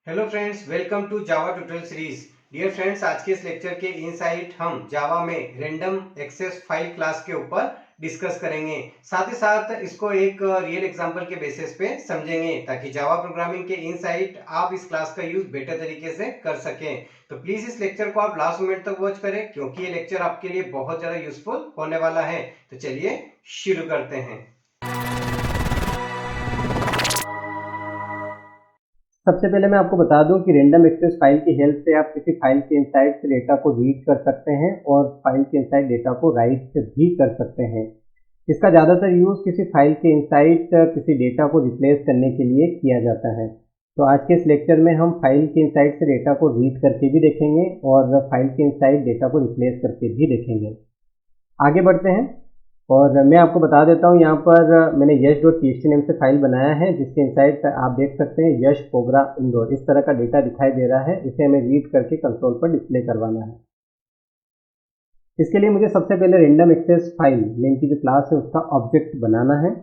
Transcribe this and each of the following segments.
Hello friends, welcome to Java tutorial series. Dear friends, आज के इस लेक्चर के इनसाइट हम जावा में रैंडम एक्सेस फाइल क्लास के ऊपर डिस्कस करेंगे। साथ ही साथ इसको एक रियल एग्जांपल के बेसिस पे समझेंगे ताकि जावा प्रोग्रामिंग के इनसाइट आप इस क्लास का यूज बेटर तरीके से कर सकें। तो प्लीज इस लेक्चर को आप लास्ट मिनट तक वॉच करें क्योंकि ये लेक्चर आपके लिए बहुत ज्यादा यूजफुल होने वाला है। तो चलिए शुरू करते हैं। सबसे पहले मैं आपको बता दूं कि रैंडम एक्सेस फाइल की हेल्प से आप किसी फाइल के इनसाइड से डेटा को रीड कर सकते हैं और फाइल के इनसाइड डेटा को राइट भी कर सकते हैं। इसका ज़्यादातर यूज़ किसी फाइल के इनसाइड किसी डेटा को रिप्लेस करने के लिए किया जाता है। तो आज के इस लेक्चर में हम फाइल के इनसाइड से डेटा को रीड करके भी देखेंगे और फाइल के इनसाइड डेटा को रिप्लेस करके भी देखेंगे। आगे बढ़ते हैं और मैं आपको बता देता हूँ, यहाँ पर मैंने यश.txt नेम से फाइल बनाया है जिसके इनसाइड आप देख सकते हैं यश पोगरा इंडोर इस तरह का डेटा दिखाई दे रहा है। इसे हमें रीड करके कंसोल पर डिस्प्ले करवाना है। इसके लिए मुझे सबसे पहले रैंडम एक्सेस फाइल नेम की जो क्लास है उसका ऑब्जेक्ट बनाना है।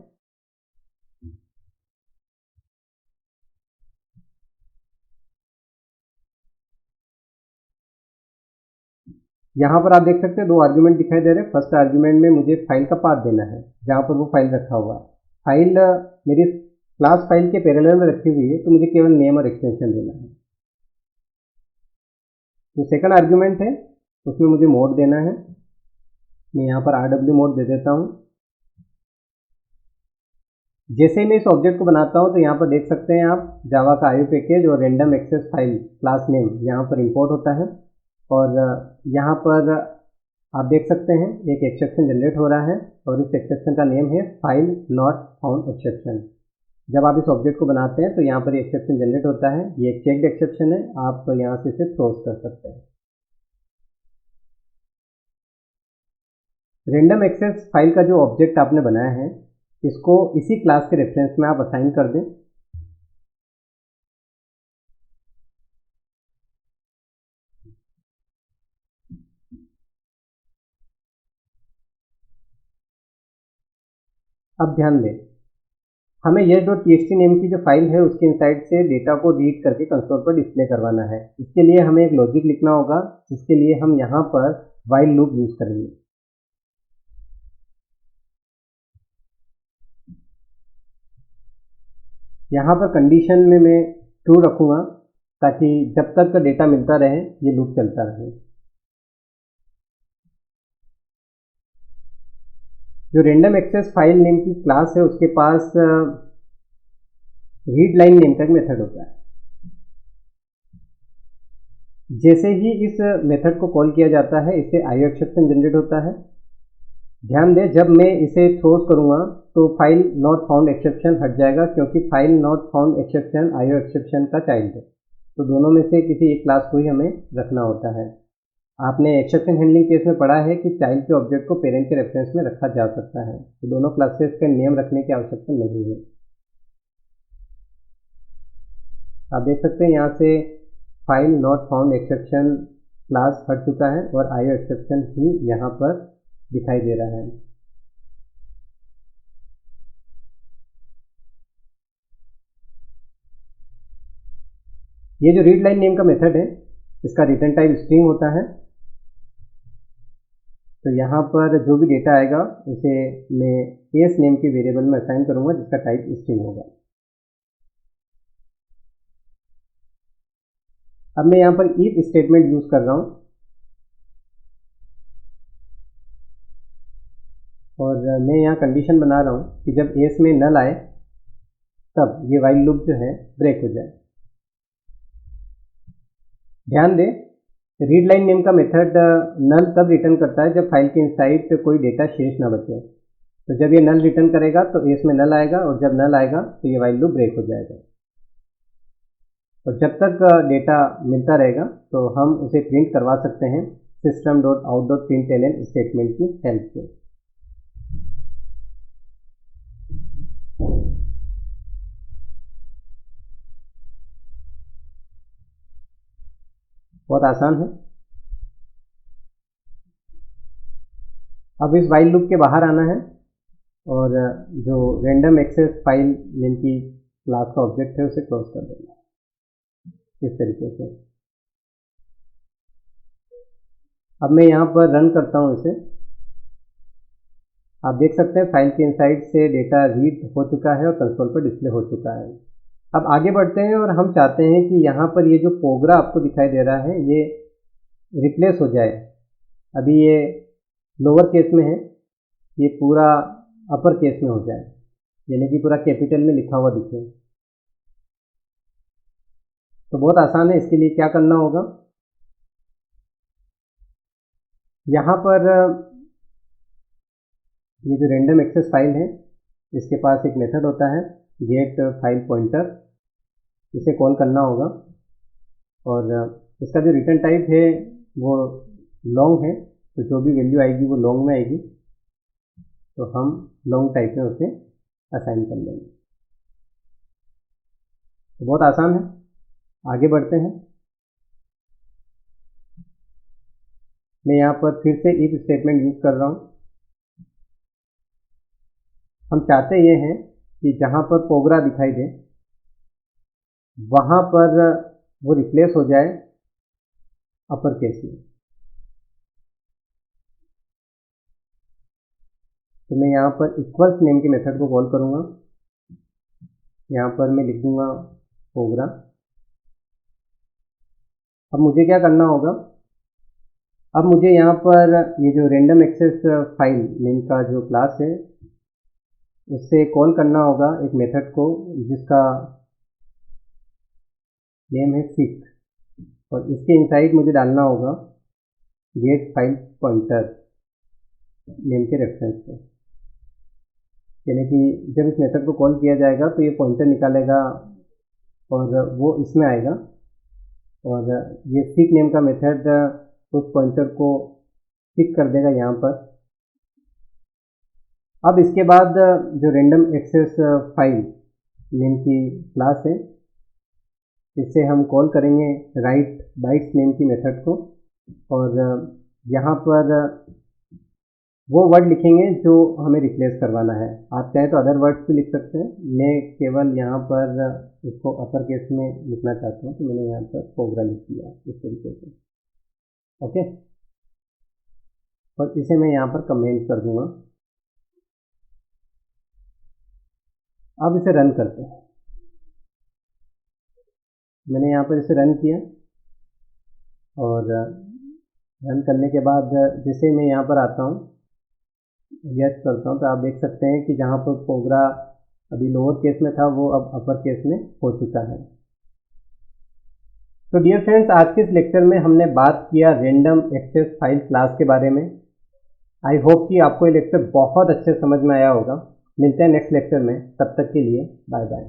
यहाँ पर आप देख सकते हैं दो आर्ग्यूमेंट दिखाई दे रहे हैं। फर्स्ट आर्ग्यूमेंट में मुझे फाइल का पाथ देना है जहाँ पर वो फाइल रखा हुआ है। फाइल मेरी क्लास फाइल के पैरेलल में रखी हुई है तो मुझे केवल नेम और एक्सटेंशन देना है। जो सेकंड आर्ग्यूमेंट है उसमें मुझे मोड देना है। मैं यहाँ पर RW मोड दे देता हूँ। जैसे ही मैं इस ऑब्जेक्ट को बनाता हूँ तो यहाँ पर देख सकते हैं आप जावा का IO पैकेज और random access file class name यहाँ पर इंपोर्ट होता है और यहाँ पर आप देख सकते हैं एक एक्सेप्शन जनरेट हो रहा है और इस एक्सेप्शन का नेम है फाइल नॉट फाउंड एक्सेप्शन। जब आप इस ऑब्जेक्ट को बनाते हैं तो यहाँ पर एक्सेप्शन जनरेट होता है। ये एक चेक्ड एक्सेप्शन है, आप यहाँ से इसे क्लोज कर सकते हैं। रैंडम एक्सेस फाइल का जो ऑब्जेक्ट आपने बनाया है इसको इसी क्लास के रेफरेंस में आप असाइन कर दें। अब ध्यान दें, हमें यश.txt नेम की जो फाइल है उसके इनसाइड से डेटा को रीड करके कंसोल पर डिस्प्ले करवाना है। इसके लिए हमें एक लॉजिक लिखना होगा जिसके लिए हम यहाँ पर व्हाइल लूप यूज करेंगे। यहाँ पर कंडीशन में मैं ट्रू रखूँगा ताकि जब तक डेटा मिलता रहे ये लूप चलता रहे। जो रैंडम एक्सेस फाइल नेम की क्लास है उसके पास रीड लाइन नेम का एक मेथड होता है। जैसे ही इस मेथड को कॉल किया जाता है इससे IO एक्सेप्शन जनरेट होता है। ध्यान दें, जब मैं इसे थ्रोज करूँगा तो फाइल नॉट फाउंड एक्सेप्शन हट जाएगा क्योंकि file not found exception IO exception का चाइल्ड है। तो दोनों में से किसी एक क्लास को ही हमें रखना होता है। आपने एक्सेप्शन हैंडलिंग केस में पढ़ा है कि चाइल्ड के ऑब्जेक्ट को पेरेंट के रेफरेंस में रखा जा सकता है, तो दोनों क्लासेस के नेम रखने की आवश्यकता नहीं है। आप देख सकते हैं यहाँ से file not found exception class हट चुका है और IO एक्सेप्शन ही यहाँ पर दिखाई दे रहा है। ये जो रीड लाइन नेम का मेथड है इसका रिटर्न टाइप स्ट्रिंग होता है। तो यहाँ पर जो भी डेटा आएगा उसे मैं एस नेम के वेरिएबल में असाइन करूँगा जिसका टाइप स्ट्रिंग होगा। अब मैं यहाँ पर इफ स्टेटमेंट यूज कर रहा हूँ और मैं यहाँ कंडीशन बना रहा हूँ कि जब एस में नल आए तब ये व्हाइल लूप जो है ब्रेक हो जाए। ध्यान दें, रीड लाइन नेम का मेथड नल तब रिटर्न करता है जब फाइल के इनसाइड से कोई डेटा शेष ना बचे। तो जब ये नल रिटर्न करेगा तो एस में नल आएगा और जब नल आएगा तो ये व्हाइल लूप ब्रेक हो जाएगा। और जब तक डेटा मिलता रहेगा तो हम उसे प्रिंट करवा सकते हैं system.out.println स्टेटमेंट की हेल्प से। बहुत आसान है। अब इस व्हाइल लूप के बाहर आना है और जो रैंडम एक्सेस फाइल नेम की क्लास का ऑब्जेक्ट है उसे क्लोज कर देना है। इस तरीके से। अब मैं यहाँ पर रन करता हूँ इसे। आप देख सकते हैं फाइल के इनसाइड से डेटा रीड हो चुका है और कंसोल पर डिस्प्ले हो चुका है। अब आगे बढ़ते हैं और हम चाहते हैं कि यहाँ पर ये जो पोगरा आपको दिखाई दे रहा है ये रिप्लेस हो जाए। अभी ये लोअर केस में है, ये पूरा अपर केस में हो जाए, यानी कि पूरा कैपिटल में लिखा हुआ दिखे। तो बहुत आसान है, इसके लिए क्या करना होगा, यहाँ पर ये जो रैंडम एक्सेस फाइल है इसके पास एक मेथड होता है गेट फाइल पॉइंटर, इसे कॉल करना होगा और इसका जो रिटर्न टाइप है वो लॉन्ग है, तो जो भी वैल्यू आएगी वो लॉन्ग में आएगी, तो हम लॉन्ग टाइप में उसे असाइन कर लेंगे। तो बहुत आसान है, आगे बढ़ते हैं। मैं यहाँ पर फिर से इफ स्टेटमेंट यूज कर रहा हूँ। हम चाहते ये हैं कि जहाँ पर पोगरा दिखाई दे वहाँ पर वो रिप्लेस हो जाए अपर केस में। तो मैं यहाँ पर इक्वल्स नेम के मेथड को कॉल करूँगा। यहाँ पर मैं लिख दूँगा पोगरा। अब मुझे क्या करना होगा, अब मुझे यहाँ पर ये जो रैंडम एक्सेस फाइल नेम का जो क्लास है उससे कॉल करना होगा एक मेथड को जिसका नेम है सीक, और इसके इनसाइड मुझे डालना होगा गेट फाइल पॉइंटर नेम के रेफरेंस पे, यानी कि जब इस मेथड को कॉल किया जाएगा तो ये पॉइंटर निकालेगा और वो इसमें आएगा, और ये सीक नेम का मेथड उस पॉइंटर को पिक कर देगा यहाँ पर। अब इसके बाद जो रैंडम एक्सेस फाइल नेम की क्लास है इससे हम कॉल करेंगे राइट बाइट्स नेम की मेथड को, और यहाँ पर वो वर्ड लिखेंगे जो हमें रिप्लेस करवाना है। आप चाहें तो अदर वर्ड्स भी लिख सकते हैं, मैं केवल यहाँ पर इसको अपर केस में लिखना चाहता हूँ, तो मैंने यहाँ पर पोगरा लिख दिया इस तरीके से। ओके, और इसे मैं यहाँ पर कमेंट कर दूँगा। अब इसे रन करते हैं। मैंने यहाँ पर इसे रन किया और रन करने के बाद जैसे मैं यहाँ पर आता हूँ यस करता हूँ, तो आप देख सकते हैं कि जहाँ पर पोगरा अभी लोअर केस में था वो अब अपर केस में हो चुका है। तो डियर फ्रेंड्स, आज के इस लेक्चर में हमने बात किया रैंडम एक्सेस फाइल क्लास के बारे में। आई होप कि आपको ये लेक्चर बहुत अच्छे समझ में आया होगा। मिलते हैं नेक्स्ट लेक्चर में, तब तक के लिए बाय बाय।